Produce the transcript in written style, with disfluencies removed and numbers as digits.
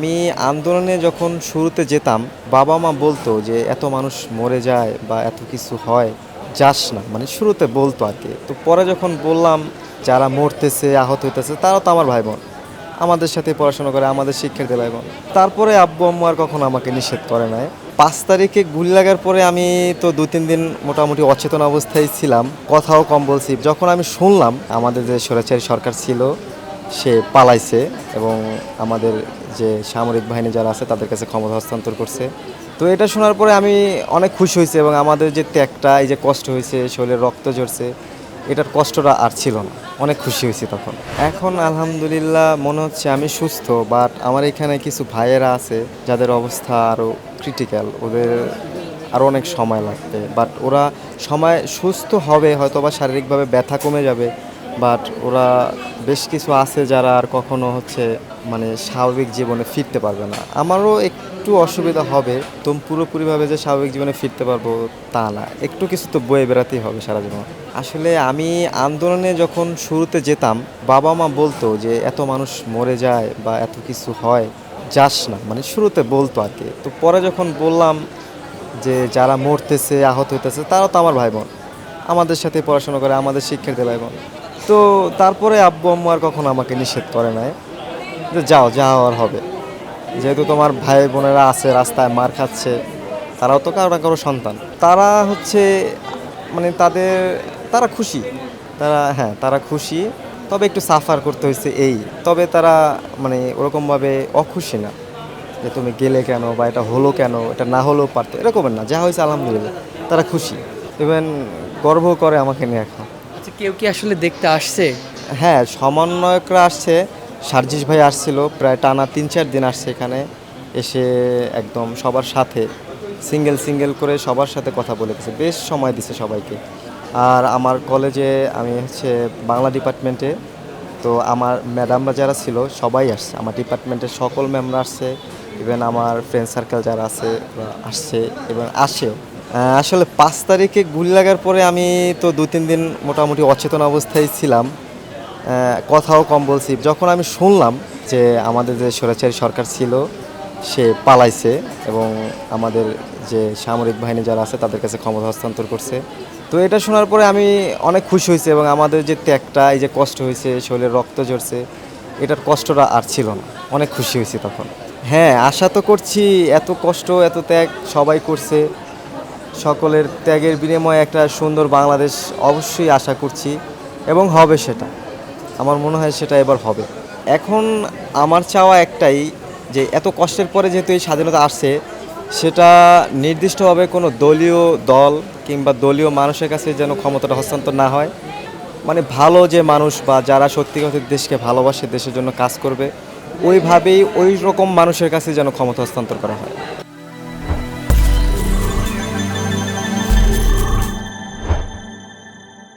আমি আন্দোলনে যখন শুরুতে যেতাম, বাবা-মা বলতো যে, "এত মানুষ মরে যায় বা এত কিছু হয়, যাস না।" মানে শুরুতে বলতো আরকি। তো পরে যখন বললাম, যারা মরতেছে, আহত হইতেছে, তারাও তো আমার ভাই-বোন। আমাদের সাথেই পড়াশোনা করে, আমাদের শিক্ষার্থী ভাই-বোন। তারপরে আব্বু-আম্মু আর কখনো আমাকে নিষেধ করে নাই। ৫ তারিখে গুলি লাগার পরে আমি তো ২-৩ দিন মোটামুটি অচেতন অবস্থায় ছিলাম। কথাও কম বলছি। যখন আমি শুনলাম আমাদের যে স্বৈরাচারী সরকার ছিল, সে পালাইছে এবং আমাদের যে সামরিক বাহিনী যারা আছে তাদের কাছে ক্ষমতা হস্তান্তর করছে। তো এটা শোনার পরে আমি অনেক খুশি হইছি এবং আমাদের যে ত্যাগটা, এই যে কষ্ট হইছে, শরীরে রক্ত ঝরছে, এটার কষ্টটা আর ছিল না। অনেক খুশি হইছি তখন। এখন আলহামদুলিল্লাহ মনে হচ্ছে আমি সুস্থ, বাট আমার এখানে কিছু ভাইয়েরা আছে যাদের অবস্থা আরও ক্রিটিক্যাল। ওদের আরও অনেক সময় লাগবে। বাট ওরা সময় সুস্থ হবে, হয়তোবা শারীরিকভাবে ব্যথা কমে যাবে। বাট ওরা বেশ কিছু আছে যারা আর কখনো মানে স্বাভাবিক জীবনে ফিরতে পারবে না। আমারও একটু অসুবিধা হবে। তো পুরোপুরিভাবে যে স্বাভাবিক জীবনে ফিরতে পারবো তা না। একটু কিছু তো বয়ে বেড়াতেই হবে সারা জীবন। আসলে আমি আন্দোলনে যখন শুরুতে যেতাম, বাবা-মা বলতো যে, "এত মানুষ মরে যায় বা এত কিছু হয়, যাস না।" মানে শুরুতে বলতো আরকি। তো পরে যখন বললাম যে, যারা মরতেছে, আহত হইতেছে, তারাও তো আমার ভাই-বোন। আমাদের সাথেই পড়াশোনা করে, আমাদের শিক্ষার্থী ভাই-বোন। তো তারপরে আব্বু-আম্মু আর কখনো আমাকে নিষেধ করে নাই যে, "যাও, যা হওয়ার হবে। যেহেতু তোমার ভাই-বোনেরা আছে রাস্তায় মার খাচ্ছে, তারাও তো কারো না কারো সন্তান।" তারা মানে তারা খুশি। তারা খুশি। তবে একটু সাফার করতে হইছে এই। তবে তারা মানে ওরকমভাবে অখুশি না। যে তুমি গেলে কেন বা এটা হলো কেন? এটা না হলেও পারত। এরকমের না। যা হইছে আলহামদুলিল্লাহ। তারা খুশি। ইভেন গর্বও করে আমাকে নিয়ে এখন। আচ্ছা, কেউ কি আসলে দেখতে আসছে? হ্যাঁ, সমন্বয়করা আসছে। সার্জিস ভাই আসছিল। প্রায় টানা ৩-৪ দিন আসছে এখানে। এসে একদম সবার সাথে সিঙ্গেল করে সবার সাথে কথা বলে গেছে। বেশ সময় দিছে সবাইকে। আর আমার কলেজে আমি বাংলা ডিপার্টমেন্টে। তো আমার ম্যাডামরা যারা ছিল সবাই আসছে। আমার ডিপার্টমেন্টের সকল ম্যামরা আসছে। ইভেন আমার ফ্রেন্ড সার্কেল যারা আছে ওরা আসছে এবং আসেও। আসলে ৫ তারিখে গুলি লাগার পরে আমি তো ২-৩ দিন মোটামুটি অচেতন অবস্থায় ছিলাম। কথাও কম বলছি। যখন আমি শুনলাম যে আমাদের যে স্বৈরাচারী সরকার ছিল সে পালাইছে এবং আমাদের যে সামরিক বাহিনী যারা আছে তাদের কাছে ক্ষমতা হস্তান্তর করছে। তো এটা শোনার পরে আমি অনেক খুশি হইছি এবং আমাদের যে ত্যাগটা, এই যে কষ্ট হইছে, শরীরে রক্ত ঝরছে, এটার কষ্টটা আর ছিল না। অনেক খুশি হইছি তখন। হ্যাঁ, আশা তো করছি, এত কষ্ট, এত ত্যাগ সবাই করছে। সকলের ত্যাগের বিনিময়ে একটা সুন্দর বাংলাদেশ অবশ্যই আশা করছি এবং হবে সেটা। আমার মনে হয় সেটা এবার হবে। এখন আমার চাওয়া একটাই যে এত কষ্টের পরে যেহেতু এই স্বাধীনতা আসছে, সেটা নির্দিষ্টভাবে কোনো দলীয় দল কিংবা দলীয় মানুষের কাছে যেন ক্ষমতাটা হস্তান্তর না হয়। মানে ভালো যে মানুষ বা যারা সত্যি কথা দেশকে ভালোবাসে, দেশের জন্য কাজ করবে, ওইভাবেই ওই রকম মানুষের কাছে যেন ক্ষমতা হস্তান্তর করা হয়।